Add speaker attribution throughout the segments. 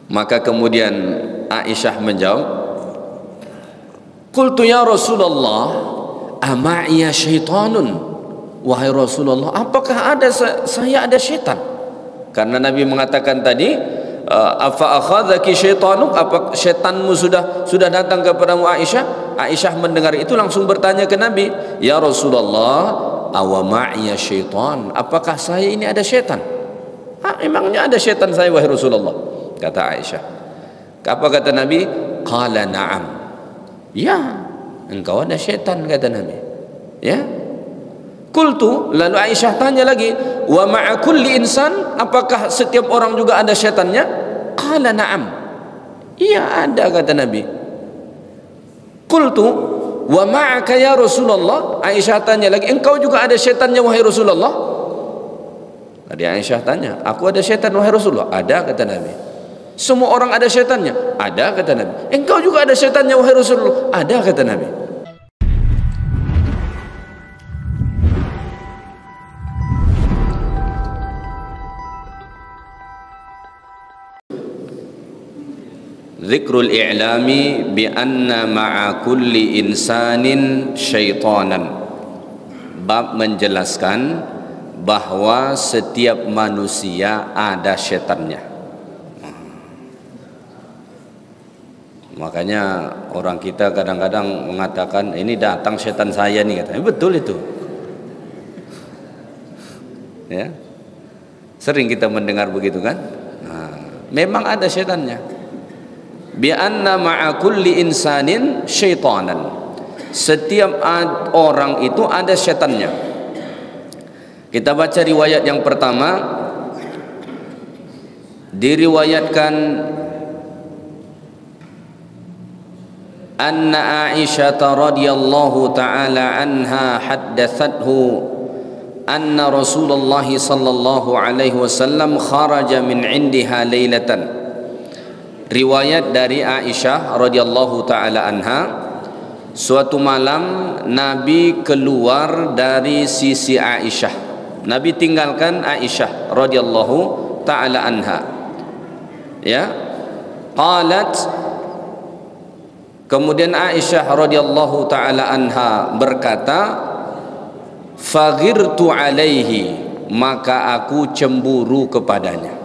Speaker 1: Maka kemudian Aisyah menjawab, qultu ya Rasulullah, ama'iya syaitanun. Wahai Rasulullah, apakah saya ada syaitan? Karena Nabi mengatakan tadi, afa akhadhaki syaitanuk, apa syaitanmu sudah datang kepadamu Aisyah? Aisyah mendengar itu langsung bertanya ke Nabi, ya Rasulullah, awa ma'iya syaitan, apakah saya ini ada syaitan? Emangnya ada syaitan saya wahai Rasulullah? Kata Aisyah. Apa kata Nabi? Qala na'am. Ya, engkau ada syaitan, kata Nabi. Ya. Qultu, lalu Aisyah tanya lagi, wa ma'a kulli insan, apakah setiap orang juga ada syaitannya? Qala na'am. Iya, ada, kata Nabi. Qultu wa ma'aka ya Rasulullah. Aisyah tanya lagi, engkau juga ada syaitannya wahai Rasulullah? Tadi Aisyah tanya, aku ada syaitan wahai Rasulullah? Ada, kata Nabi. Semua orang ada syaitannya? Ada, kata Nabi. Engkau juga ada syaitannya wahai Rasulullah? Ada, kata Nabi. Zikrul i'lami bi anna ma'a kulli insanin syaitanan. Bab menjelaskan bahwa setiap manusia ada syaitannya. Makanya orang kita kadang-kadang mengatakan, ini datang syaitan saya nih, katanya. Betul itu. Ya. Sering kita mendengar begitu kan? Memang ada syaitannya. Bi anna ma'a kulli insanin syaitanan. Setiap orang itu ada syaitannya. Kita baca riwayat yang pertama. Diriwayatkan anna Aisyah radhiyallahu taala anha haddathathu anna Rasulullah sallallahu alaihi wasallam kharaja min indiha lailatan. Riwayat dari Aisyah radhiyallahu taala anha, suatu malam Nabi keluar dari sisi Aisyah. Nabi tinggalkan Aisyah radhiyallahu taala anha. Ya. Qalat, kemudian Aisyah radhiyallahu taala anha berkata, faghirtu alaihi, maka aku cemburu kepadanya.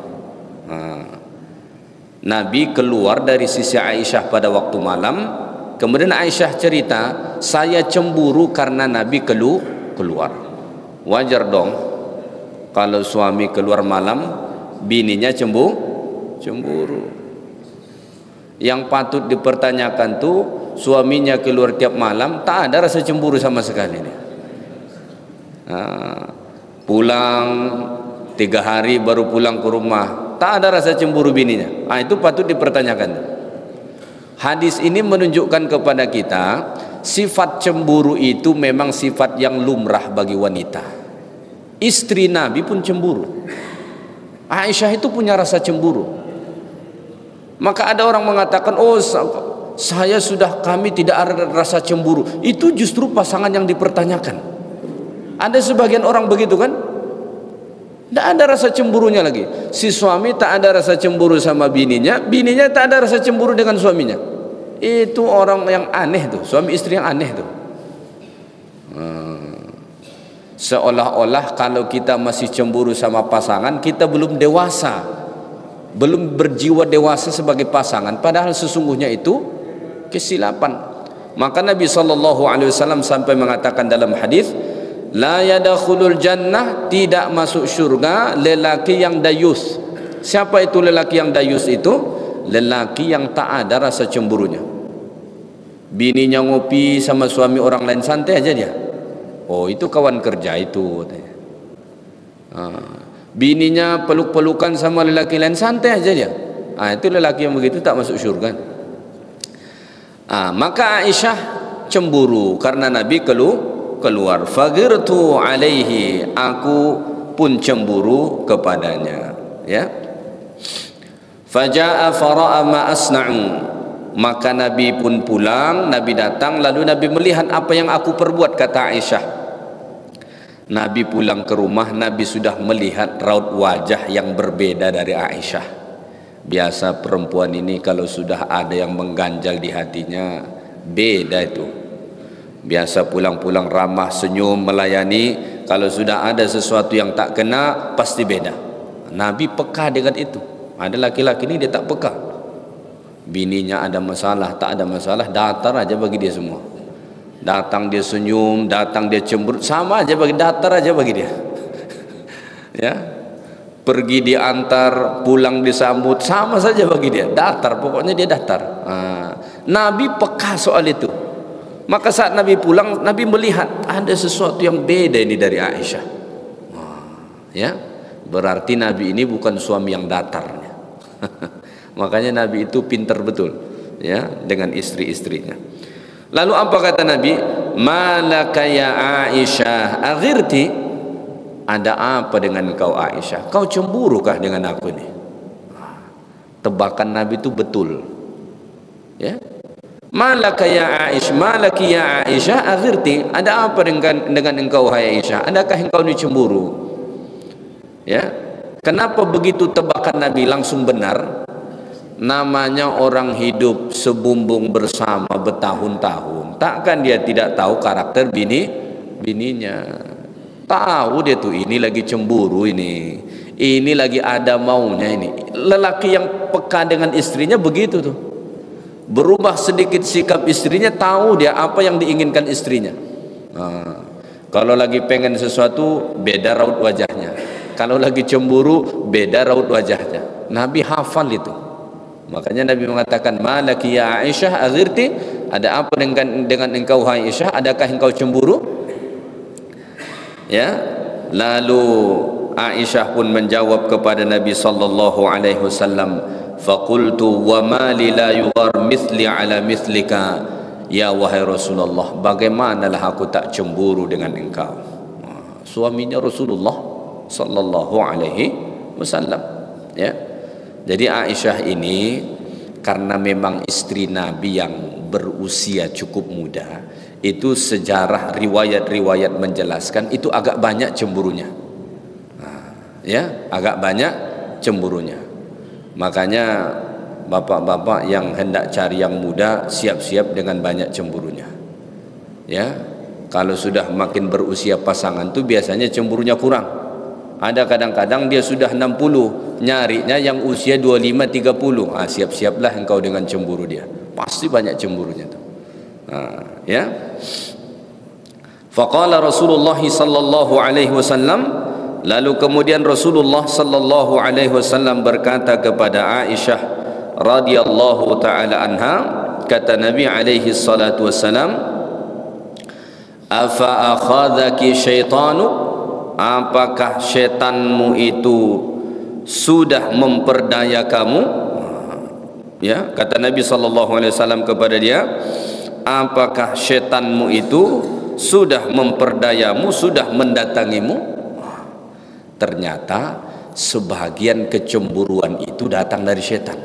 Speaker 1: Nabi keluar dari sisi Aisyah pada waktu malam. Kemudian Aisyah cerita, saya cemburu karena Nabi keluar. Wajar dong kalau suami keluar malam, bininya cemburu. Yang patut dipertanyakan tuh, suaminya keluar tiap malam, tak ada rasa cemburu sama sekali nih. Pulang 3 hari baru pulang ke rumah, tak ada rasa cemburu bininya. Itu patut dipertanyakan. Hadis ini menunjukkan kepada kita, sifat cemburu itu memang sifat yang lumrah bagi wanita. Istri Nabi pun cemburu. Aisyah itu punya rasa cemburu. Maka ada orang mengatakan, oh kami tidak ada rasa cemburu. Itu justru pasangan yang dipertanyakan. Ada sebagian orang begitu kan? Tidak ada rasa cemburunya lagi. Si suami tak ada rasa cemburu sama bininya, bininya tak ada rasa cemburu dengan suaminya. Itu orang yang aneh tuh, suami istri yang aneh tuh. Seolah-olah kalau kita masih cemburu sama pasangan, kita belum dewasa, belum berjiwa dewasa sebagai pasangan. Padahal sesungguhnya itu kesilapan. Maka Nabi SAW sampai mengatakan dalam hadis, la yadkhulul jannah, tidak masuk syurga lelaki yang dayus. Siapa itu lelaki yang dayus itu? Lelaki yang tak ada rasa cemburunya. Bininya ngopi sama suami orang lain, santai aja dia. Oh, itu kawan kerja itu. Bininya peluk-pelukan sama lelaki lain, santai aja dia. Itu lelaki yang begitu tak masuk syurga. Maka Aisyah cemburu karena Nabi keluar. Faghirtu alaihi, aku pun cemburu kepadanya. Ya. Faja'a fara'a ma asna'u, maka Nabi pun pulang. Nabi datang, lalu Nabi melihat apa yang aku perbuat, kata Aisyah. Nabi pulang ke rumah, Nabi sudah melihat raut wajah yang berbeda dari Aisyah. Biasa perempuan ini kalau sudah ada yang mengganjal di hatinya, beda itu. Biasa pulang-pulang ramah, senyum, melayani. Kalau sudah ada sesuatu yang tak kena, pasti beda. Nabi peka dengan itu. Ada laki-laki ini dia tak peka. Bininya ada masalah, tak ada masalah, datar aja bagi dia semua. Datang dia senyum, datang dia cemberut, sama aja bagi, datar aja bagi dia. Ya, pergi diantar, pulang disambut, sama saja bagi dia, datar, pokoknya dia datar. Nabi peka soal itu. Maka saat Nabi pulang, Nabi melihat ada sesuatu yang beda ini dari Aisyah. Ya, berarti Nabi ini bukan suami yang datarnya. Makanya Nabi itu pintar betul, ya, dengan istri-istrinya. Lalu apa kata Nabi? Malaka ya Aisyah aghirti? Ada apa dengan kau Aisyah? Kau cemburukah dengan aku ini? Tebakan Nabi itu betul. Ya. Malaka ya Aisyah, malaki ya Aisyah aghirti? Ada apa dengan engkau hai Aisyah? Adakah engkau ini cemburu? Ya. Kenapa begitu tebakan Nabi langsung benar? Namanya orang hidup sebumbung bersama bertahun-tahun, takkan dia tidak tahu karakter bininya. Tahu dia tuh, ini lagi cemburu, ini lagi ada maunya. Ini lelaki yang peka dengan istrinya begitu tuh. Berubah sedikit sikap istrinya, tahu dia apa yang diinginkan istrinya. Kalau lagi pengen sesuatu, beda raut wajahnya. Kalau lagi cemburu, beda raut wajahnya. Nabi hafal itu. Makanya Nabi mengatakan, malaki ya Aisyah aghirti? Ada apa dengan engkau hai Aisyah? Adakah engkau cemburu? Ya. Lalu Aisyah pun menjawab kepada Nabi sallallahu alaihi wasallam, faqultu wa ma li la yughar mithli ala mithlika, ya wahai Rasulullah, bagaimanalah aku tak cemburu dengan engkau? Suaminya Rasulullah sallallahu alaihi wasallam, ya. Jadi Aisyah ini karena memang istri Nabi yang berusia cukup muda, itu sejarah riwayat-riwayat menjelaskan itu agak banyak cemburunya. Ya, agak banyak cemburunya. Makanya bapak-bapak yang hendak cari yang muda, siap-siap dengan banyak cemburunya. Ya, kalau sudah makin berusia pasangan tuh biasanya cemburunya kurang. Ada kadang-kadang dia sudah 60, nyarinya yang usia 25-30. Siap-siaplah engkau dengan cemburu dia. Pasti banyak cemburunya tuh. Ya. Faqala Rasulullah sallallahu alaihi wasallam, lalu kemudian Rasulullah sallallahu alaihi wasallam berkata kepada Aisyah radhiyallahu taala anha, kata Nabi alaihi salatu wasallam, afa akhadhaki syaitanu? Apakah syaitanmu itu sudah memperdaya kamu? Ya, kata Nabi sallallahu alaihi wasallam kepada dia, apakah syaitanmu itu sudah memperdayamu, sudah mendatangimu? Ternyata sebagian kecemburuan itu datang dari syaitan.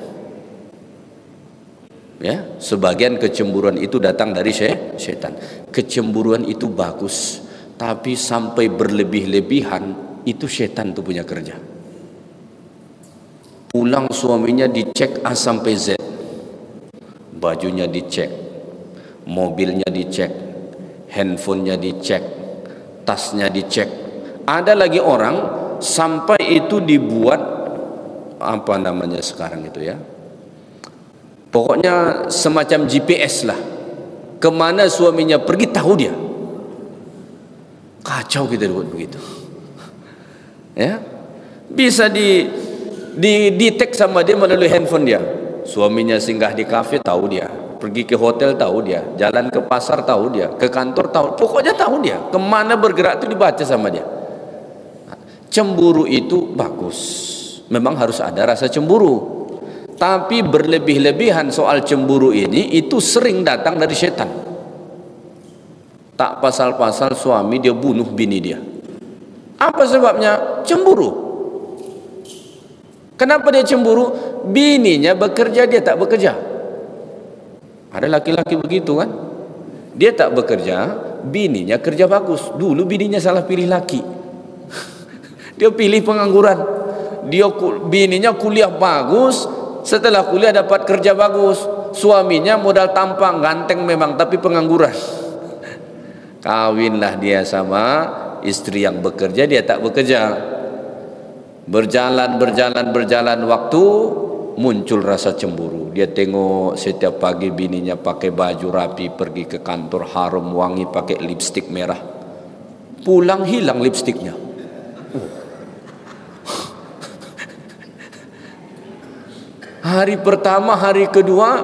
Speaker 1: Ya, sebagian kecemburuan itu datang dari syaitan. Kecemburuan itu bagus, tapi sampai berlebih-lebihan itu syaitan tuh punya kerja. Pulang suaminya dicek A sampai Z, bajunya dicek, mobilnya dicek, handphonenya dicek, tasnya dicek. Ada lagi orang sampai itu dibuat apa namanya sekarang itu ya, pokoknya semacam GPS lah, kemana suaminya pergi tahu dia. Kacau kita buat begitu. Ya, bisa di-detect sama dia melalui handphone dia. Suaminya singgah di kafe tahu dia, pergi ke hotel tahu dia, jalan ke pasar tahu dia, ke kantor tahu, pokoknya tahu dia. Kemana bergerak itu dibaca sama dia. Cemburu itu bagus, memang harus ada rasa cemburu. Tapi berlebih-lebihan soal cemburu ini itu sering datang dari setan. Tak pasal-pasal suami dia bunuh bini dia. Apa sebabnya? Cemburu. Kenapa dia cemburu? Bininya bekerja, dia tak bekerja. Ada laki-laki begitu kan? Dia tak bekerja, bininya kerja bagus. Dulu bininya salah pilih laki. Dia pilih pengangguran. Bininya kuliah bagus, Setelah kuliah dapat kerja bagus, suaminya modal tampang, ganteng memang tapi pengangguran. Kawinlah dia sama istri yang bekerja, dia tak bekerja. Berjalan waktu, muncul rasa cemburu. Dia tengok setiap pagi bininya pakai baju rapi, pergi ke kantor harum wangi, pakai lipstik merah. Pulang hilang lipstiknya. Hari pertama, hari kedua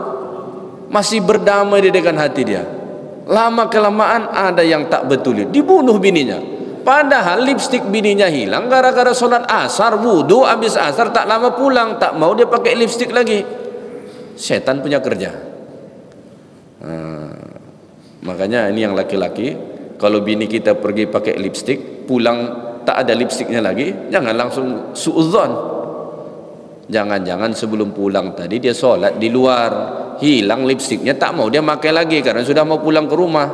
Speaker 1: masih berdamai dengan hati dia. Lama kelamaan ada yang tak betul, dibunuh bininya. Padahal lipstik bininya hilang gara-gara solat asar, wudu, habis asar tak lama pulang, tak mau dia pakai lipstik lagi. Setan punya kerja. Makanya ini yang laki-laki, kalau bini kita pergi pakai lipstik, pulang tak ada lipstiknya lagi, jangan langsung suudzon. Jangan-jangan sebelum pulang tadi dia solat di luar, hilang lipstiknya, tak mau dia pakai lagi karena sudah mau pulang ke rumah.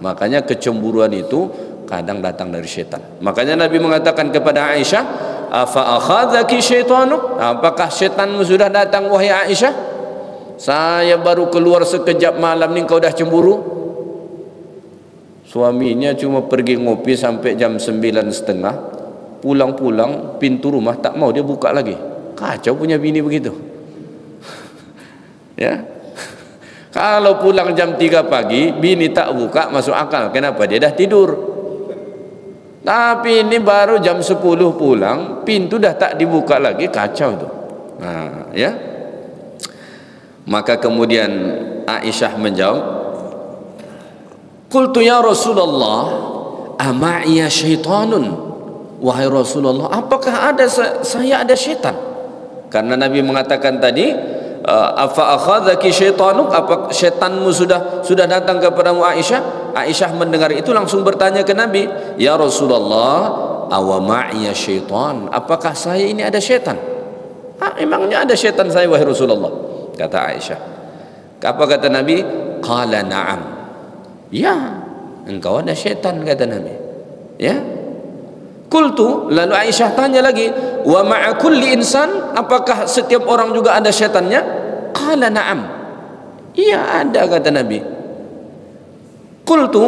Speaker 1: Makanya kecemburuan itu kadang datang dari syaitan. Makanya Nabi mengatakan kepada Aisyah, afa akhadzaki syaitanuk, apakah syaitanmu sudah datang wahai Aisyah? Saya baru keluar sekejap malam ni kau dah cemburu. Suaminya cuma pergi ngopi sampai jam 9:30, pulang-pulang pintu rumah tak mau dia buka lagi. Kacau punya bini begitu. Ya. Kalau pulang jam 3 pagi bini tak buka, masuk akal. Kenapa? Dia dah tidur. Tapi ini baru jam 10 pulang, pintu dah tak dibuka lagi, kacau tu. Ya. Maka kemudian Aisyah menjawab, qultu ya Rasulullah, ama'iya syaitanun? Wahai Rasulullah, apakah ada saya ada syaitan? Karena Nabi mengatakan tadi, afa akhadzaki syaitanuk, apa syaitanmu sudah datang kepadamu Aisyah? Aisyah mendengar itu langsung bertanya ke Nabi, ya Rasulullah, awa ma'iya syaitan, apakah saya ini ada syaitan? Emangnya ada syaitan saya wahai Rasulullah? Kata Aisyah. Apa kata Nabi? Qala na'am. Ya, engkau ada syaitan, kata Nabi. Ya. Qultu, lalu Aisyah tanya lagi, wa ma'a kulli insan, apakah setiap orang juga ada syaitannya? Qala na'am. Iya, ada, kata Nabi. Qultu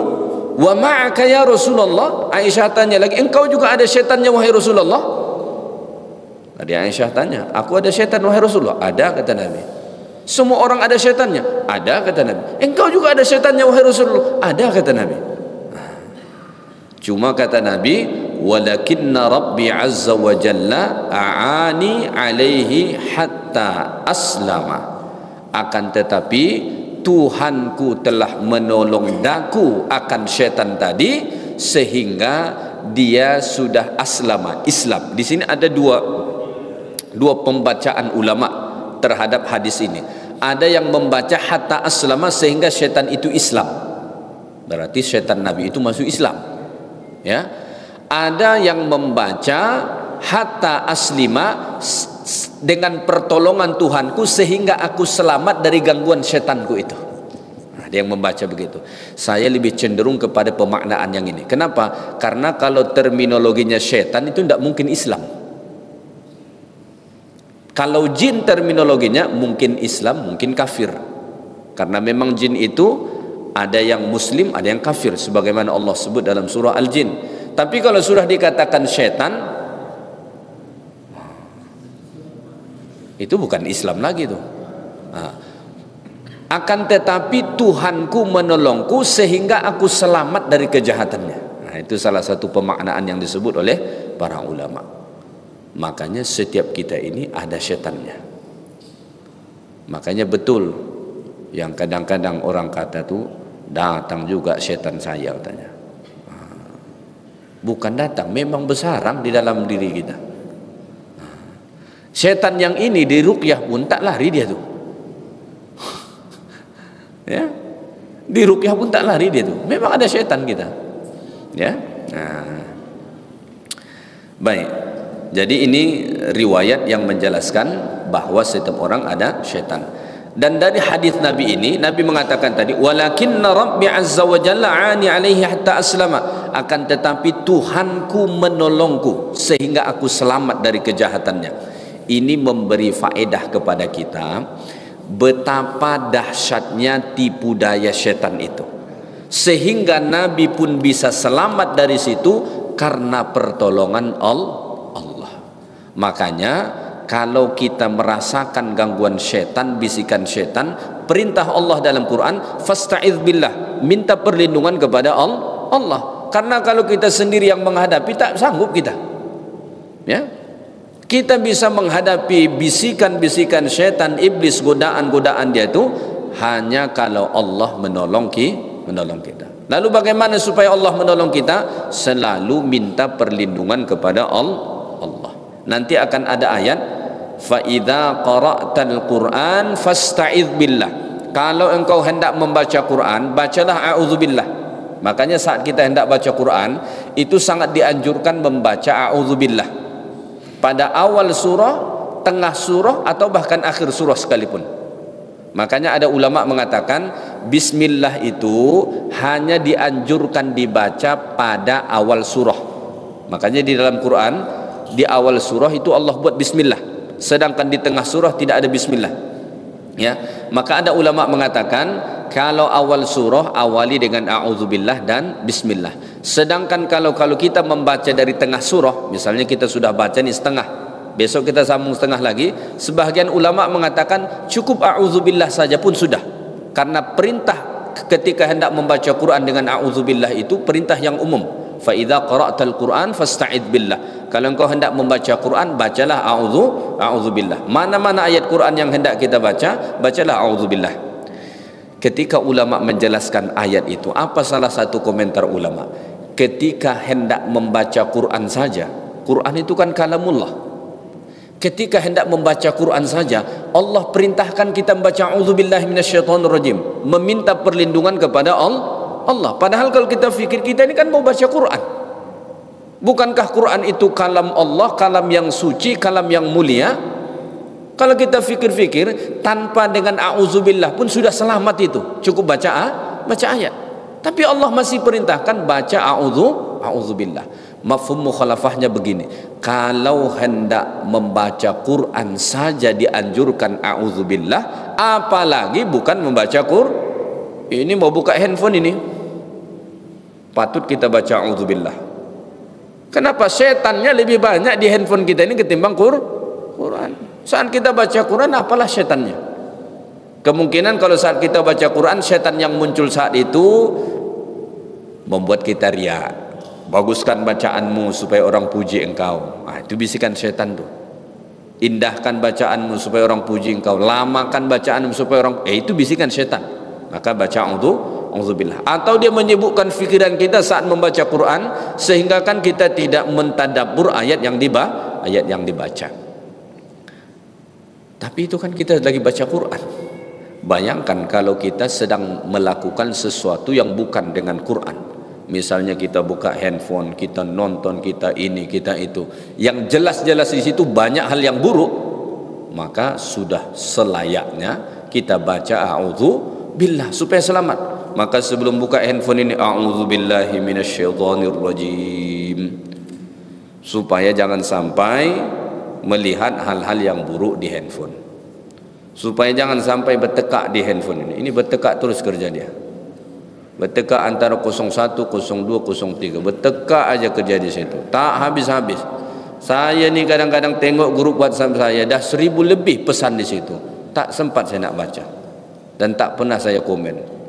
Speaker 1: wa ma'aka ya Rasulullah, Aisyah tanya lagi, engkau juga ada syaitannya wahai Rasulullah? Tadi Aisyah tanya, aku ada syaitan wahai Rasulullah? Ada, kata Nabi. Semua orang ada syaitannya? Ada, kata Nabi. Engkau juga ada syaitannya wahai Rasulullah? Ada, kata Nabi. Cuma kata Nabi, walakinna Rabbi azza wa jalla a'ani alaihi hatta aslama, akan tetapi Tuhanku telah menolong daku akan syaitan tadi sehingga dia sudah aslama, Islam. Di sini ada dua pembacaan ulama terhadap hadis ini. Ada yang membaca hatta aslama sehingga syaitan itu Islam, berarti syaitan Nabi itu masuk Islam. Ya. Ada yang membaca hatta aslima, dengan pertolongan Tuhanku sehingga aku selamat dari gangguan syaitanku itu. Ada yang membaca begitu. Saya lebih cenderung kepada pemaknaan yang ini. Kenapa? Karena kalau terminologinya syaitan itu tidak mungkin Islam. Kalau jin terminologinya mungkin Islam, mungkin kafir. Karena memang jin itu ada yang muslim, ada yang kafir, sebagaimana Allah sebut dalam surah Al-Jin. Tapi kalau sudah dikatakan syaitan, itu bukan Islam lagi tuh. Akan tetapi Tuhanku menolongku sehingga aku selamat dari kejahatannya. Itu salah satu pemaknaan yang disebut oleh para ulama. Makanya setiap kita ini ada syaitannya. Makanya betul yang kadang-kadang orang kata tuh, datang juga syaitan saya, katanya. Bukan datang, memang bersarang di dalam diri kita. Syaitan yang ini diruqyah pun tak lari dia tuh. Ya, diruqyah pun tak lari dia tuh. Memang ada syaitan kita. Ya. Baik. Jadi ini riwayat yang menjelaskan bahwa setiap orang ada syaitan. Dan dari hadis Nabi ini, Nabi mengatakan tadi, walakinna Rabbi azza wa jalla ani alaihi hatta aslama, akan tetapi Tuhanku menolongku sehingga aku selamat dari kejahatannya. Ini memberi faedah kepada kita betapa dahsyatnya tipu daya syaitan itu, sehingga Nabi pun bisa selamat dari situ karena pertolongan Allah. Makanya kalau kita merasakan gangguan syaitan, bisikan syaitan, perintah Allah dalam Quran, fasta'iz billah, minta perlindungan kepada Allah. Karena kalau kita sendiri yang menghadapi, tak sanggup kita. Ya, kita bisa menghadapi bisikan-bisikan syaitan, iblis, godaan-godaan dia itu hanya kalau Allah menolong kita. Lalu bagaimana supaya Allah menolong kita? Selalu minta perlindungan kepada Allah. Nanti akan ada ayat, fa idza qara'tal Qur'an fasta'iz billah. Kalau engkau hendak membaca Quran, bacalah a'udzubillah. Makanya saat kita hendak baca Quran, itu sangat dianjurkan membaca a'udzubillah pada awal surah, tengah surah, atau bahkan akhir surah sekalipun. Makanya ada ulama mengatakan bismillah itu hanya dianjurkan dibaca pada awal surah. Makanya di dalam Quran, di awal surah itu Allah buat bismillah, sedangkan di tengah surah tidak ada bismillah. Ya, maka ada ulama mengatakan kalau awal surah awali dengan a'udzubillah dan bismillah. Sedangkan kalau kita membaca dari tengah surah, misalnya kita sudah baca nih setengah, besok kita sambung setengah lagi, sebahagian ulama mengatakan cukup a'udzubillah saja pun sudah. Karena perintah ketika hendak membaca Quran dengan a'udzubillah itu perintah yang umum. Fa idza qara'tal Qur'an fasta'id billah. Kalau engkau hendak membaca Quran, bacalah a'udzubillah. Mana-mana ayat Quran yang hendak kita baca, bacalah a'udzubillah. Ketika ulama menjelaskan ayat itu, apa salah satu komentar ulama? Ketika hendak membaca Quran saja, Quran itu kan kalamullah. Ketika hendak membaca Quran saja, Allah perintahkan kita membaca a'udzubillahi minasyaitonirrajim, meminta perlindungan kepada Allah. Padahal kalau kita fikir, kita ini kan mau baca Quran. Bukankah Quran itu kalam Allah, kalam yang suci, kalam yang mulia? Kalau kita fikir-fikir, tanpa dengan a'udzubillah pun sudah selamat itu. Cukup baca ayat. Tapi Allah masih perintahkan baca a'udzubillah. Mafhum mukhalafahnya begini, kalau hendak membaca Quran saja dianjurkan a'udzubillah, apalagi bukan membaca Quran. Ini mau buka handphone ini, patut kita baca a'udzubillah. Kenapa? Setannya lebih banyak di handphone kita ini ketimbang Quran. Saat kita baca Quran, apalah setannya? Kemungkinan kalau saat kita baca Quran, setan yang muncul saat itu membuat kita riya. Baguskan bacaanmu supaya orang puji engkau. Itu bisikan setan tuh. Indahkan bacaanmu supaya orang puji engkau. Lamakan bacaanmu supaya orang, itu bisikan setan. Maka baca a'udzubillah. Atau dia menyibukkan fikiran kita saat membaca Quran, sehingga kan kita tidak mentadabbur ayat yang dibaca. Tapi itu kan kita lagi baca Quran. Bayangkan kalau kita sedang melakukan sesuatu yang bukan dengan Quran. Misalnya kita buka handphone, kita nonton, kita ini, kita itu, yang jelas-jelas di situ banyak hal yang buruk, maka sudah selayaknya kita baca a'udzubillah supaya selamat. Maka sebelum buka handphone ini, a'udzubillahi minasyaitonirrajim, supaya jangan sampai melihat hal-hal yang buruk di handphone, supaya jangan sampai bertekak di handphone ini. Ini bertekak terus kerja dia, bertekak antara 01, 02, 03, bertekak aja kerja di situ, tak habis-habis. Saya ni kadang-kadang tengok grup WhatsApp saya, dah 1000 lebih pesan di situ, tak sempat saya nak baca dan tak pernah saya komen.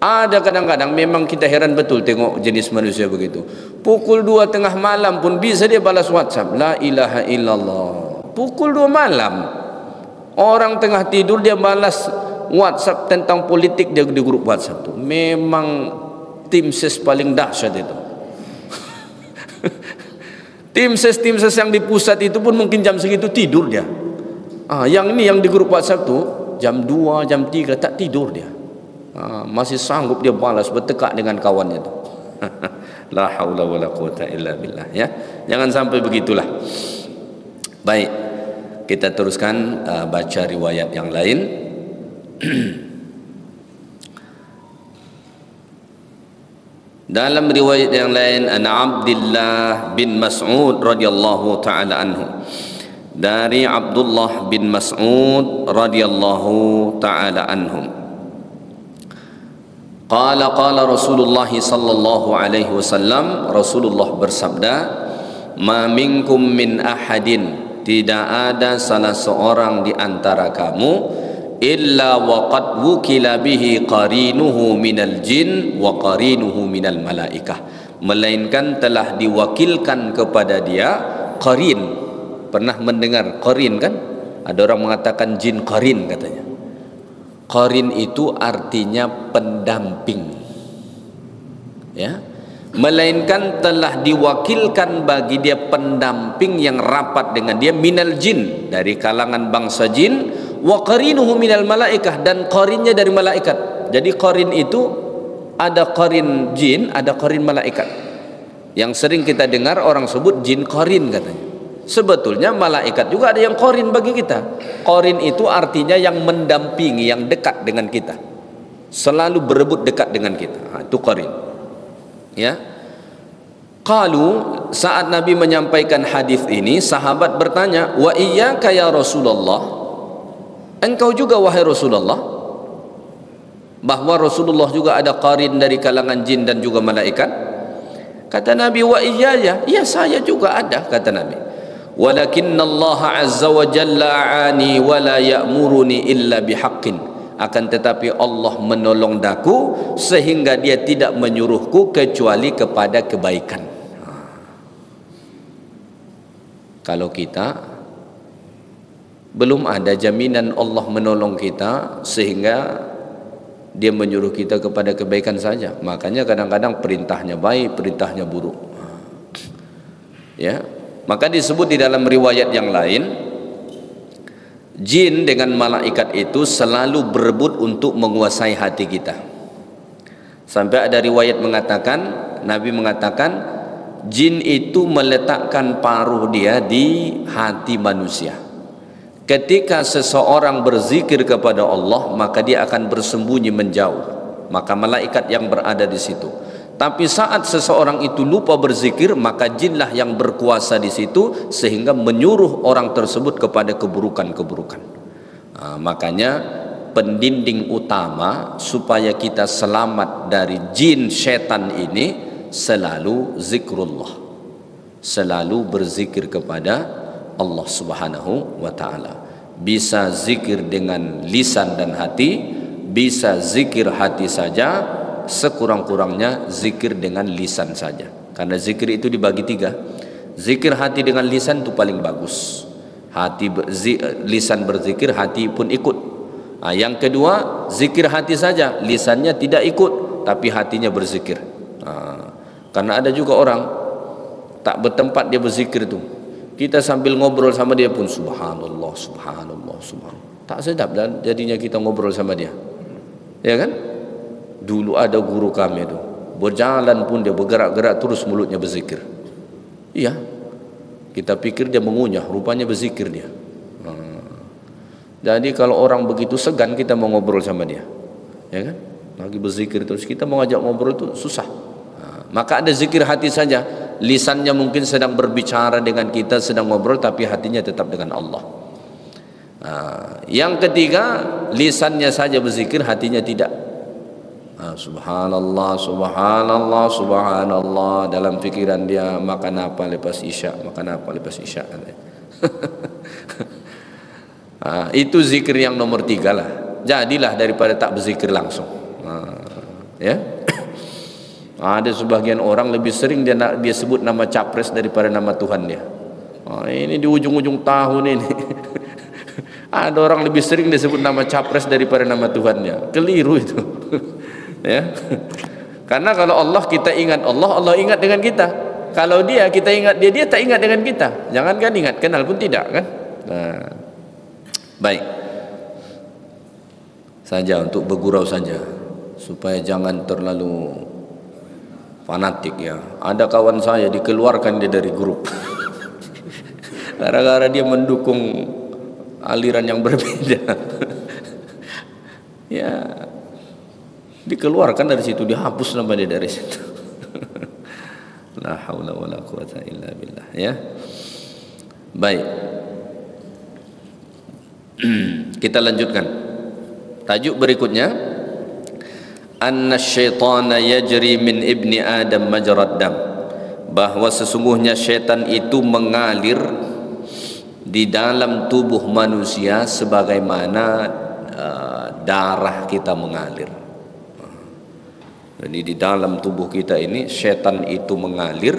Speaker 1: Ada kadang-kadang memang kita heran betul tengok jenis manusia begitu. Pukul 2 tengah malam pun bisa dia balas WhatsApp. La ilaha illallah. Pukul 2 malam, orang tengah tidur dia balas WhatsApp tentang politik dia di grup WhatsApp tu. Memang tim ses paling dahsyat itu. tim ses yang di pusat itu pun mungkin jam segitu tidur dia. Yang ini yang di grup WhatsApp tu jam 2, jam 3 tak tidur dia. Masih sanggup dia balas, bertekak dengan kawannya tu. La haula wala quwata illa billah, ya. Jangan sampai begitulah. Baik, kita teruskan baca riwayat yang lain. Dalam riwayat yang lain, an Abdullah bin Mas'ud radhiyallahu taala anhu, dari Abdullah bin Mas'ud radhiyallahu taala anhum. Qala Rasulullah sallallahu alaihi wasallam, Rasulullah bersabda, "Ma minkum min ahadin," tidak ada salah seorang di antara kamu, illa waqad wukila bihi qarinuhu minal jin wa qarinuhu minal malaikah, melainkan telah diwakilkan kepada dia qarin. Pernah mendengar qarin kan? Ada orang mengatakan jin qarin katanya. Qarin itu artinya pendamping, ya, melainkan telah diwakilkan bagi dia pendamping yang rapat dengan dia minal jin, dari kalangan bangsa jin, wa qarinuhu minal malaikah, dan qarinnya dari malaikat. Jadi qarin itu ada qarin jin, ada qarin malaikat. Yang sering kita dengar orang sebut jin qarin katanya. Sebetulnya malaikat juga ada yang qarin bagi kita. Qarin itu artinya yang mendampingi, yang dekat dengan kita, selalu berebut dekat dengan kita. Itu qarin. Ya. Qalu, saat Nabi menyampaikan hadis ini, sahabat bertanya, "Wa iyyaka ya Rasulullah?" Engkau juga wahai Rasulullah? Bahwa Rasulullah juga ada qarin dari kalangan jin dan juga malaikat? Kata Nabi, "Wa iyyaya?" Ya, saya juga ada, kata Nabi. "Walakinna Allah azza wa jalla a'ani wa la ya'muruni illa bihaqqin." Akan tetapi Allah menolong daku sehingga dia tidak menyuruhku kecuali kepada kebaikan. Kalau kita belum ada jaminan Allah menolong kita sehingga dia menyuruh kita kepada kebaikan saja. Makanya kadang-kadang perintahnya baik, perintahnya buruk. Ya, maka disebut di dalam riwayat yang lain, jin dengan malaikat itu selalu berebut untuk menguasai hati kita. Sampai ada riwayat mengatakan, Nabi mengatakan, jin itu meletakkan paruh dia di hati manusia. Ketika seseorang berzikir kepada Allah, maka dia akan bersembunyi menjauh, maka malaikat yang berada di situ. Tapi saat seseorang itu lupa berzikir, maka jinlah yang berkuasa di situ sehingga menyuruh orang tersebut kepada keburukan-keburukan. Makanya pendinding utama supaya kita selamat dari jin setan ini selalu zikrullah, selalu berzikir kepada Allah Subhanahu wa ta'ala. Bisa zikir dengan lisan dan hati, bisa zikir hati saja, sekurang-kurangnya zikir dengan lisan saja. Karena zikir itu dibagi tiga. Zikir hati dengan lisan itu paling bagus. Lisan berzikir, hati pun ikut. Yang kedua, zikir hati saja, lisannya tidak ikut, tapi hatinya berzikir. Karena ada juga orang tak bertempat dia berzikir itu. Kita sambil ngobrol sama dia pun subhanallah, subhanallah, subhanallah. Tak sedap dan jadinya kita ngobrol sama dia. Ya kan? Dulu ada guru kami itu, berjalan pun dia bergerak-gerak terus mulutnya berzikir. Iya. Kita pikir dia mengunyah, rupanya berzikir dia. Jadi kalau orang begitu segan kita mau ngobrol sama dia. Ya kan? Lagi berzikir terus kita mau ngajak ngobrol itu susah. Maka ada zikir hati saja. Lisannya mungkin sedang berbicara dengan kita, sedang ngobrol, tapi hatinya tetap dengan Allah. Yang ketiga, lisannya saja berzikir, hatinya tidak. Subhanallah, subhanallah, subhanallah. Dalam pikiran dia, makan apa lepas isya, makan apa lepas isya. Itu zikir yang nomor 3 lah. Jadilah daripada tak berzikir langsung. Ya. Ada sebagian orang lebih sering dia sebut nama capres daripada nama Tuhan dia. Ini di ujung-ujung tahun ini ada orang lebih sering dia sebut nama capres daripada nama Tuhannya. Keliru itu. Ya. Karena kalau Allah kita ingat Allah, Allah ingat dengan kita. Kalau kita ingat dia tak ingat dengan kita. Jangankan ingat, kenal pun tidak kan. Baik. Saja untuk bergurau saja supaya jangan terlalu fanatik ya. Ada kawan saya dikeluarkan dia dari grup gara-gara dia mendukung aliran yang berbeda. Ya, dikeluarkan dari situ, dihapus nama dia dari situ. La haula wala quwata illa billah ya. Baik. Kita lanjutkan. Tajuk berikutnya, anna syaitana yajri min ibni adam majrad dam, bahwa sesungguhnya syaitan itu mengalir di dalam tubuh manusia sebagaimana darah kita mengalir. Jadi di dalam tubuh kita ini syaitan itu mengalir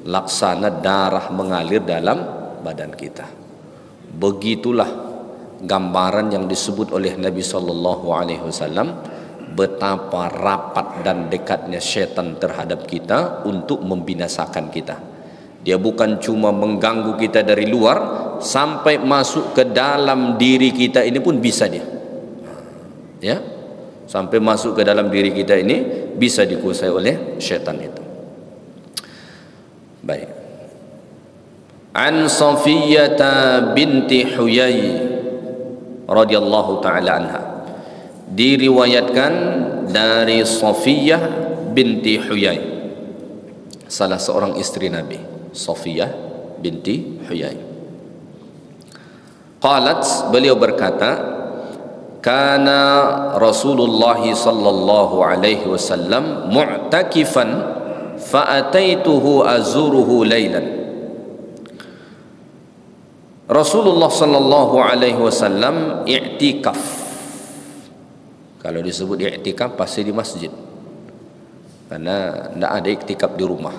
Speaker 1: laksana darah mengalir dalam badan kita. Begitulah gambaran yang disebut oleh Nabi sallallahu alaihi wasallam betapa rapat dan dekatnya syaitan terhadap kita untuk membinasakan kita. Dia bukan cuma mengganggu kita dari luar, sampai masuk ke dalam diri kita ini pun bisa dia. Ya, sampai masuk ke dalam diri kita ini bisa dikuasai oleh syaitan itu. Baik. An Safiyyah binti Huyai radhiyallahu taala anha, diriwayatkan dari Safiyyah binti Huyai, salah seorang istri Nabi, Safiyyah binti Huyai. Qalat, beliau berkata, kana Rasulullah sallallahu alaihi wasallam mu'takifan fa ataituhu azuruhu lailan. Rasulullah sallallahu alaihi wasallam i'tikaf. Kalau disebut i'tikaf pasti di masjid, karena tidak ada i'tikaf di rumah.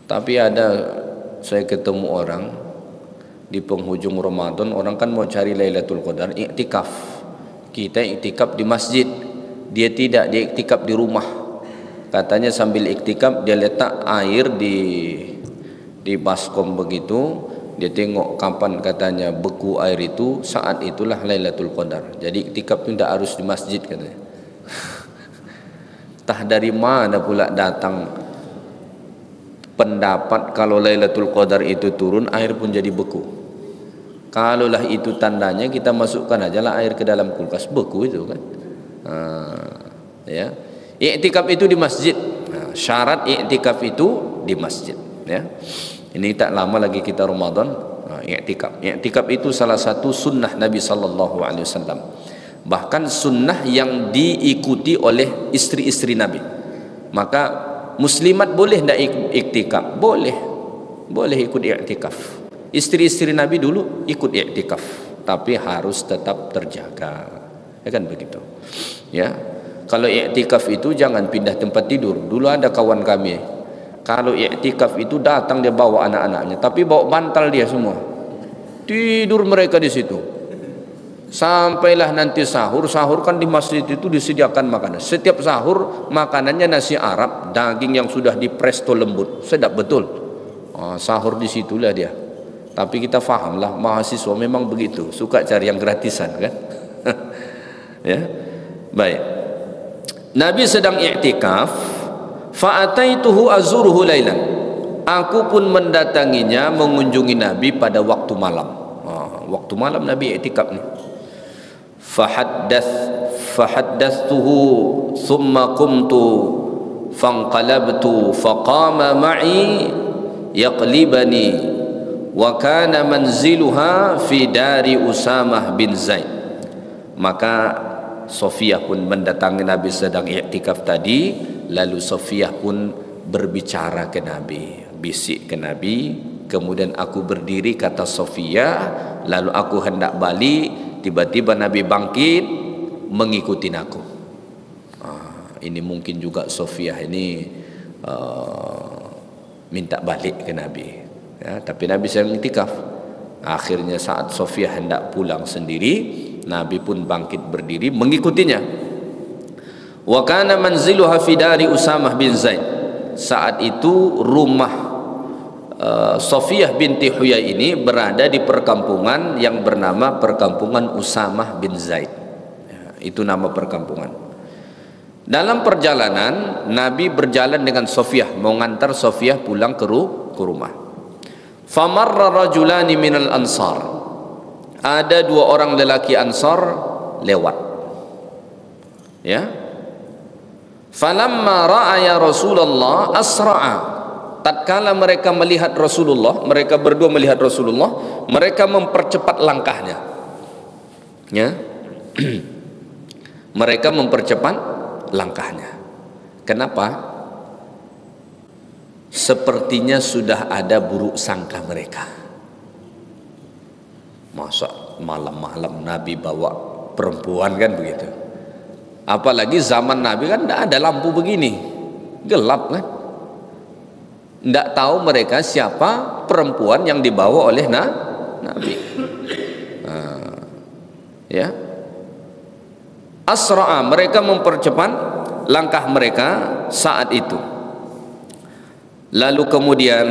Speaker 1: Tapi ada, saya ketemu orang di penghujung Ramadan, orang kan mau cari Lailatul Qadar, i'tikaf. Kita i'tikaf di masjid, dia tidak, dia i'tikaf di rumah. Katanya sambil i'tikaf dia letak air di baskom begitu, dia tengok kapan katanya beku air itu, saat itulah Lailatul Qadar. Jadi i'tikaf itu tidak harus di masjid katanya. Tah dari mana pula datang pendapat kalau Lailatul Qadar itu turun air pun jadi beku. Kalaulah itu tandanya, kita masukkan aja lah air ke dalam kulkas, beku itu kan. Ya, i'tikaf itu di masjid. Syarat i'tikaf itu di masjid. Ya, ini tak lama lagi kita Ramadan. I'tikaf. I'tikaf itu salah satu sunnah Nabi sallallahu alaihi wasallam. Bahkan sunnah yang diikuti oleh istri-istri Nabi. Maka muslimat boleh tidak iktikaf? Boleh. Boleh ikut iktikaf. Istri-istri Nabi dulu ikut iktikaf, tapi harus tetap terjaga. Ya kan begitu. Ya. Kalau iktikaf itu jangan pindah tempat tidur. Dulu ada kawan kami, kalau iktikaf itu datang dia bawa anak-anaknya, tapi bawa bantal dia semua. Tidur mereka di situ. Sampailah nanti sahur. Sahur kan di masjid itu disediakan makanan. Setiap sahur makanannya nasi Arab, daging yang sudah dipresto lembut, sedap betul. Sahur di situlah dia. Tapi kita fahamlah, mahasiswa memang begitu, suka cari yang gratisan kan. Ya, baik. Nabi sedang i'tikaf, fa ataituhu azuruhu lailan. Aku pun mendatanginya, mengunjungi Nabi pada waktu malam. Waktu malam Nabi i'tikaf nih. Fahaddathtuhu thumma qumtu fanqalabtu faqama ma'i yaqlibani wa kana manziluha fi dari Usamah bin Zaid. Maka Safiyyah pun mendatangi Nabi sedang i'tikaf tadi, lalu Safiyyah pun berbicara ke Nabi, bisik ke Nabi. Kemudian aku berdiri, kata Safiyyah, lalu aku hendak balik, tiba-tiba Nabi bangkit mengikuti aku. Ini mungkin juga Safiyyah ini minta balik ke Nabi. Ya, tapi Nabi sedang iktikaf. Akhirnya saat Safiyyah hendak pulang sendiri, Nabi pun bangkit berdiri mengikutinya. Wa kana manziluha fi dari Usamah bin Zaid. Saat itu rumah Safiyyah binti Huyai ini berada di perkampungan yang bernama perkampungan Usamah bin Zaid. Ya, itu nama perkampungan. Dalam perjalanan Nabi berjalan dengan Safiyyah, mengantar Safiyyah pulang ke rumah. Famarra rajulani minal ansar. Ada dua orang lelaki Ansar lewat. Ya. Falamma ra'aya Rasulullah asra'a. Tatkala mereka melihat Rasulullah, mereka berdua melihat Rasulullah, mereka mempercepat langkahnya. Ya. Mereka mempercepat langkahnya. Kenapa? Sepertinya sudah ada buruk sangka mereka. Masa malam-malam Nabi bawa perempuan, kan begitu. Apalagi zaman Nabi kan tidak ada lampu begini, gelap kan. Tidak tahu mereka siapa perempuan yang dibawa oleh Nabi. Ya. Asra'a, mereka mempercepat langkah mereka saat itu. Lalu kemudian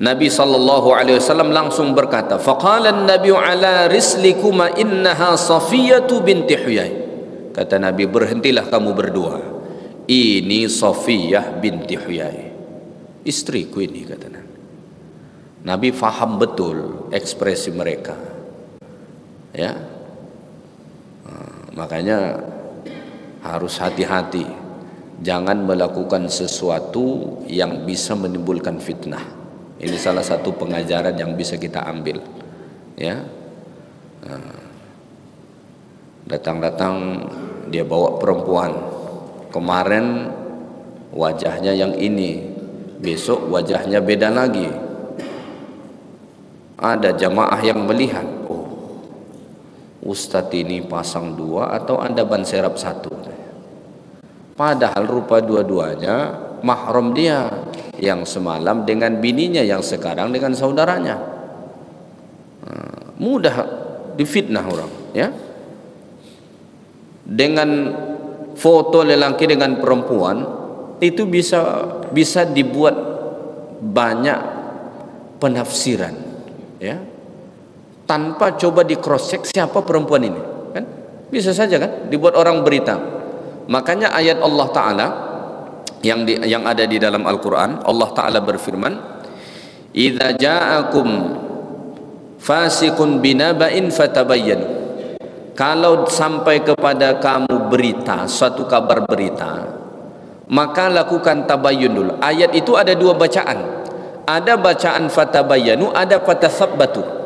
Speaker 1: Nabi SAW langsung berkata, faqala an-nabiy ala rislikuma innaha Safiyah binti Huyai. Kata Nabi, berhentilah kamu berdua, ini Safiyah binti Huyai, istriku ini, kata Nabi. Nabi faham betul ekspresi mereka. Ya. Makanya harus hati-hati, jangan melakukan sesuatu yang bisa menimbulkan fitnah. Ini salah satu pengajaran yang bisa kita ambil. Ya, datang-datang dia bawa perempuan. Kemarin wajahnya yang ini, besok wajahnya beda lagi. Ada jamaah yang melihat, oh, Ustadz ini pasang dua atau Anda ban serap satu. Padahal rupa dua-duanya mahram dia, yang semalam dengan bininya, yang sekarang dengan saudaranya. Mudah difitnah orang, ya. Dengan foto lelaki dengan perempuan itu bisa dibuat banyak penafsiran, ya. Tanpa coba di cross check siapa perempuan ini, kan? Bisa saja kan dibuat orang berita. Makanya ayat Allah Ta'ala yang ada di dalam Al-Quran, Allah Ta'ala berfirman, idza ja'akum fasiqun binaba'in fatabayyanu. Kalau sampai kepada kamu berita, suatu kabar berita, maka lakukan tabayyun dulu. Ayat itu ada dua bacaan. Ada bacaan fatabayyanu, ada fatathabbatu.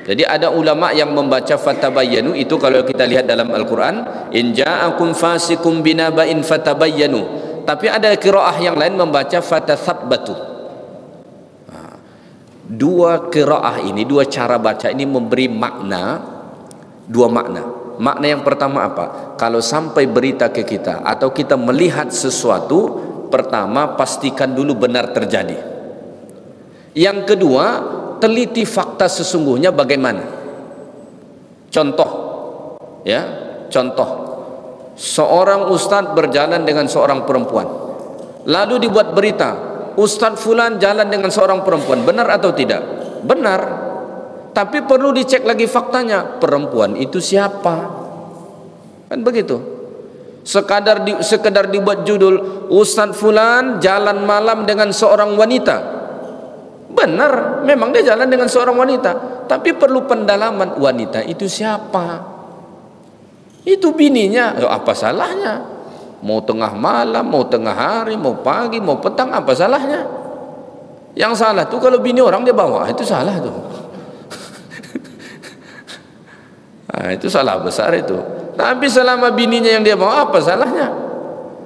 Speaker 1: Jadi ada ulama yang membaca fatabayyanu itu, kalau kita lihat dalam Al-Quran, in ja'akum fasikum binaba'in fatabayyanu. Tapi ada qiraah yang lain membaca fatathabbatu. Dua qiraah ini, dua cara baca ini memberi makna, dua makna. Makna yang pertama apa? Kalau sampai berita ke kita atau kita melihat sesuatu, pertama pastikan dulu benar terjadi. Yang kedua, teliti fakta sesungguhnya bagaimana. Contoh, ya, contoh, seorang ustadz berjalan dengan seorang perempuan, lalu dibuat berita, ustadz fulan jalan dengan seorang perempuan, benar atau tidak? Benar, tapi perlu dicek lagi faktanya, perempuan itu siapa, kan begitu. Sekedar dibuat judul, ustadz fulan jalan malam dengan seorang wanita, benar, memang dia jalan dengan seorang wanita, tapi perlu pendalaman, wanita itu siapa? Itu bininya. Apa salahnya? Mau tengah malam, mau tengah hari, mau pagi, mau petang, apa salahnya? Yang salah tuh kalau bini orang dia bawa, itu salah tuh. Nah, itu salah besar itu. Tapi selama bininya yang dia bawa, apa salahnya?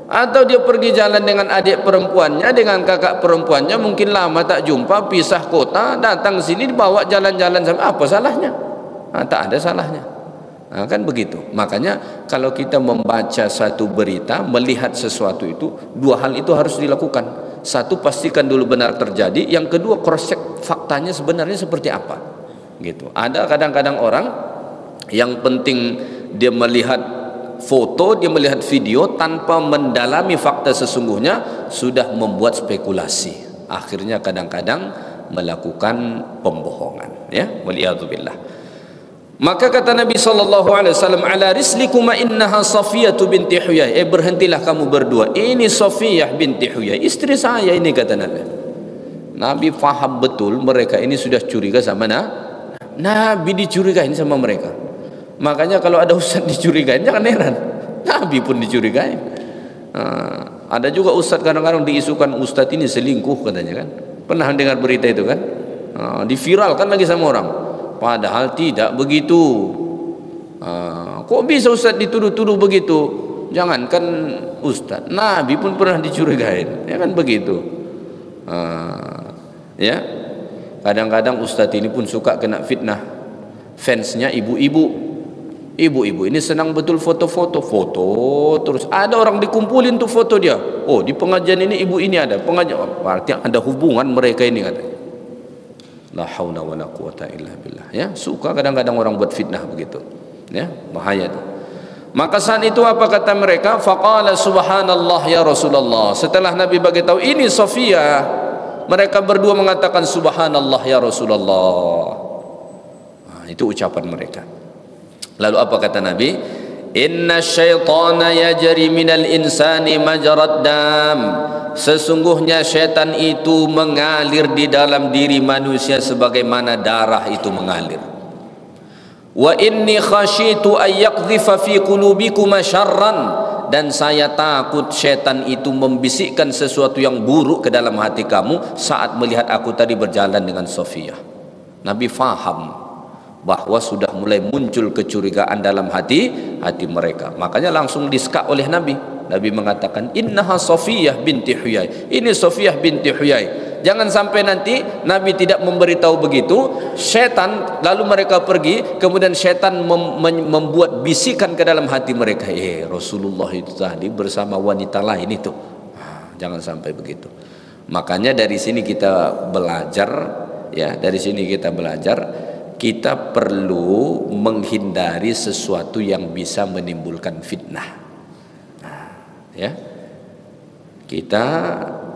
Speaker 1: Atau dia pergi jalan dengan adik perempuannya, dengan kakak perempuannya, mungkin lama tak jumpa, pisah kota, datang sini dibawa jalan-jalan sama, apa salahnya? Nah, tak ada salahnya. Nah, kan begitu. Makanya kalau kita membaca satu berita, melihat sesuatu itu, dua hal itu harus dilakukan. Satu, pastikan dulu benar terjadi. Yang kedua, cross check faktanya sebenarnya seperti apa. Gitu. Ada kadang-kadang orang yang penting dia melihat foto, dia melihat video tanpa mendalami fakta sesungguhnya, sudah membuat spekulasi, akhirnya kadang-kadang melakukan pembohongan, ya, waliyadzubillah. Maka kata Nabi SAW, ala rislikuma innaha Safiyah binti Huyai, berhentilah kamu berdua, ini Safiyah binti Huyai, istri saya ini, kata Nabi. Nabi faham betul mereka ini sudah curiga sama Nabi, dicurigain sama mereka. Makanya kalau ada ustaz dicurigain, jangan heran, Nabi pun dicurigain. Ada juga ustaz kadang-kadang diisukan, ustaz ini selingkuh katanya, kan. Pernah dengar berita itu, kan? Diviralkan lagi sama orang, padahal tidak begitu. Kok bisa Ustaz dituduh-tuduh begitu? Jangankan Ustaz, Nabi pun pernah dicurigain, ya kan begitu. Ya, kadang-kadang Ustaz ini pun suka kena fitnah fansnya ibu-ibu. Ibu-ibu ini senang betul foto-foto, terus ada orang dikumpulin tuh foto dia. Oh, di pengajian ini ibu ini ada pengajian, berarti ada hubungan mereka ini, katanya. La haula wala quwata illa billah. Ya, suka kadang-kadang orang buat fitnah begitu. Ya, bahaya tuh. Maka saat itu apa kata mereka? Faqala subhanallah ya Rasulullah. Setelah Nabi bagi tahu ini Sofia, mereka berdua mengatakan subhanallah ya Rasulullah. Itu ucapan mereka. Lalu apa kata Nabi? Inna syaitana yajri minal insani majrad dam. Sesungguhnya syaitan itu mengalir di dalam diri manusia sebagaimana darah itu mengalir. Wa inni khasyitu ay yaqdhifa fi qulubikum syarran. Dan saya takut syaitan itu membisikkan sesuatu yang buruk ke dalam hati kamu saat melihat aku tadi berjalan dengan Sofia. Nabi faham bahwa sudah mulai muncul kecurigaan dalam hati mereka. Makanya langsung disekak oleh Nabi. Nabi mengatakan, innaha Sofiyah binti Huyai. Ini Sofiyah binti Huyai. Jangan sampai nanti Nabi tidak memberitahu begitu, syaitan lalu mereka pergi, kemudian syaitan membuat bisikan ke dalam hati mereka. Rasulullah itu tadi bersama wanita lain itu. Jangan sampai begitu. Makanya dari sini kita belajar, ya, dari sini kita belajar. Kita perlu menghindari sesuatu yang bisa menimbulkan fitnah. Ya, kita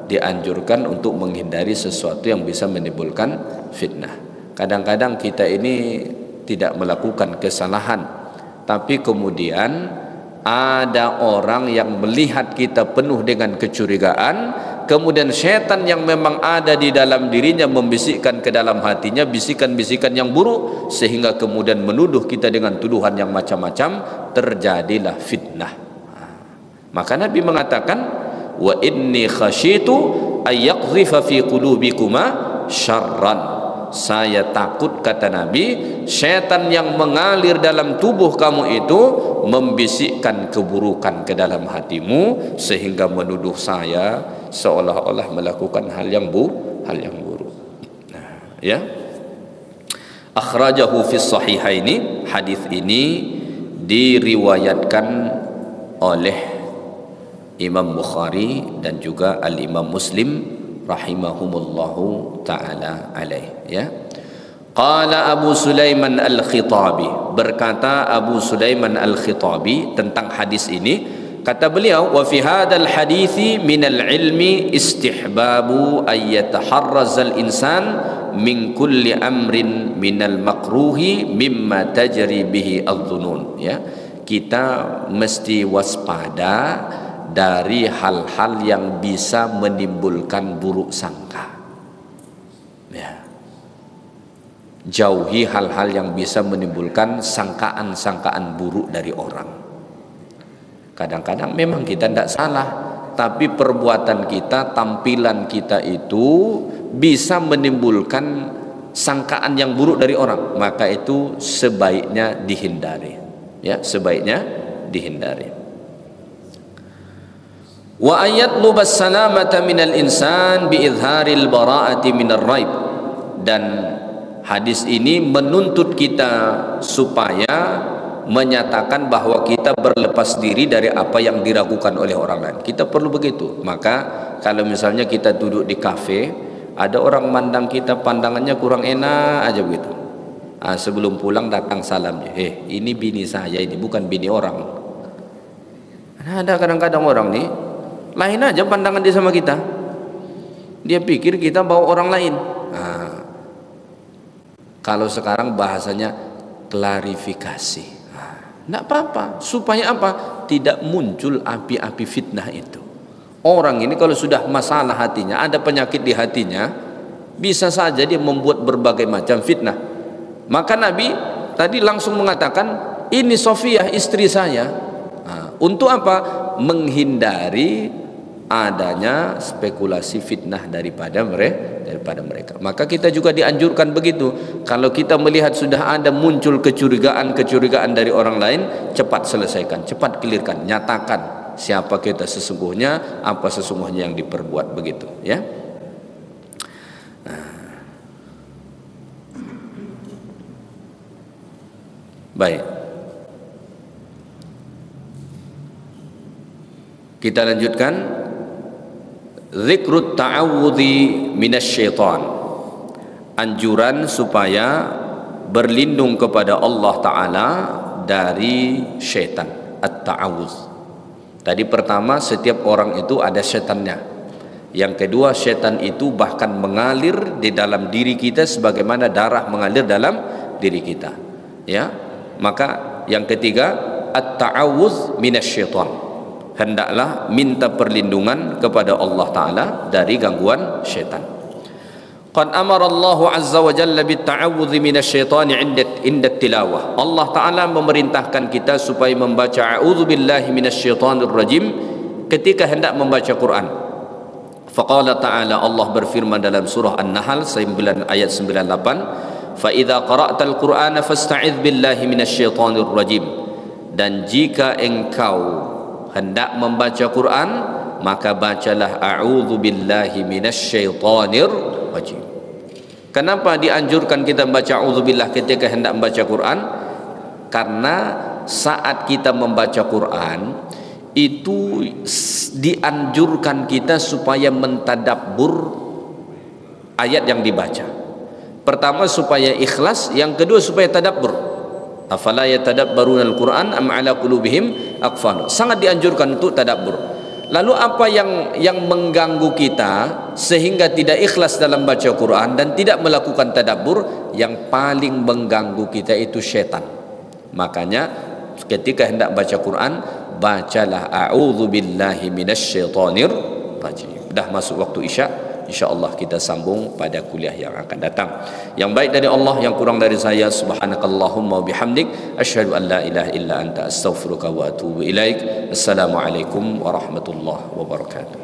Speaker 1: dianjurkan untuk menghindari sesuatu yang bisa menimbulkan fitnah. Kadang-kadang kita ini tidak melakukan kesalahan, tapi kemudian ada orang yang melihat kita penuh dengan kecurigaan. Kemudian syaitan yang memang ada di dalam dirinya membisikkan ke dalam hatinya bisikan-bisikan yang buruk, sehingga kemudian menuduh kita dengan tuduhan yang macam-macam, terjadilah fitnah. Maka Nabi mengatakan, wa inni khasyitu ay yaqdhifa fi qulubikuma syarran. Saya takut, kata Nabi, syaitan yang mengalir dalam tubuh kamu itu membisikkan keburukan ke dalam hatimu sehingga menuduh saya seolah-olah melakukan hal yang buruk. Ya. Akhrajahu fi sahihaini. Hadis ini diriwayatkan oleh Imam Bukhari dan juga Al-Imam Muslim rahimahumullahu ta'ala alaih. Ya. Qala Abu Sulaiman Al-Khitabi, berkata Abu Sulaiman Al-Khitabi tentang hadis ini, kata beliau, wa fi hadzal hadithi minal ilmi istihbabu ay yataharrazal insan min kulli amrin minal makruhi mimma tajri bihi adh-dhunun. Ya, kita mesti waspada dari hal-hal yang bisa menimbulkan buruk sangka. Ya. Jauhi hal-hal yang bisa menimbulkan sangkaan-sangkaan buruk dari orang. Kadang-kadang memang kita tidak salah, tapi perbuatan kita, tampilan kita itu bisa menimbulkan sangkaan yang buruk dari orang. Maka itu sebaiknya dihindari. Ya, sebaiknya dihindari. Wa ayatlubas salamata minal insan biizharil bara'ati minar raib. Dan hadis ini menuntut kita supaya menyatakan bahwa kita berlepas diri dari apa yang diragukan oleh orang lain. Kita perlu begitu. Maka kalau misalnya kita duduk di kafe, ada orang mandang kita pandangannya kurang enak aja begitu, sebelum pulang datang salamnya, ini bini saya, ini bukan bini orang. Ada kadang-kadang orang nih lain aja pandangan dia sama kita, dia pikir kita bawa orang lain. Kalau sekarang bahasanya klarifikasi. Tidak apa-apa, supaya apa? Tidak muncul api-api fitnah itu. Orang ini kalau sudah masalah hatinya, ada penyakit di hatinya, bisa saja dia membuat berbagai macam fitnah. Maka Nabi tadi langsung mengatakan, ini Sofiyah istri saya. Untuk apa? Menghindari adanya spekulasi fitnah daripada mereka. Maka kita juga dianjurkan begitu. Kalau kita melihat sudah ada muncul kecurigaan dari orang lain, cepat selesaikan, cepat clearkan, nyatakan siapa kita sesungguhnya, apa sesungguhnya yang diperbuat, begitu ya. Baik, kita lanjutkan. Zikrut ta'awudhi minasyaitan, anjuran supaya berlindung kepada Allah Ta'ala dari syaitan. At-ta'awudh tadi, pertama, setiap orang itu ada syaitannya. Yang kedua, syaitan itu bahkan mengalir di dalam diri kita sebagaimana darah mengalir dalam diri kita, ya. Maka yang ketiga, at-ta'awudz minasyaitan, hendaklah minta perlindungan kepada Allah Ta'ala dari gangguan syaitan. Qad amara Allah Azza wa Jalla bit-ta'awudzi minasyaitani 'inda tilawah. Allah Ta'ala memerintahkan kita supaya membaca a'udzubillahi minasyaitonir rajim ketika hendak membaca Quran. Faqala Ta'ala, Allah berfirman dalam surah An-Nahl ayat 98, fa idza qara'tal Qur'ana fasta'idz billahi minasyaithanir rajim. Dan jika engkau hendak membaca Quran, maka bacalah a'udzu billahi minasyaitonir rajim. Kenapa dianjurkan kita membaca a'udzubillah ketika hendak membaca Quran? Karena saat kita membaca Quran itu dianjurkan kita supaya mentadabbur ayat yang dibaca. Pertama, supaya ikhlas, yang kedua supaya tadabbur. Afala yatadabbaruna al-Quran am ala qulubihim aqfal. Sangat dianjurkan untuk tadabbur. Lalu apa yang mengganggu kita sehingga tidak ikhlas dalam baca Quran dan tidak melakukan tadabbur? Yang paling mengganggu kita itu syaitan. Makanya ketika hendak baca Quran, bacalah a'udzubillahi minasyaitonir rajim. Dah masuk waktu Isya. InsyaAllah kita sambung pada kuliah yang akan datang. Yang baik dari Allah, yang kurang dari saya, subhanakallahumma wa bihamdik, asyhadu an la ilaha illa anta, astaghfiruka wa atubu ilaik. Assalamualaikum warahmatullahi wabarakatuh.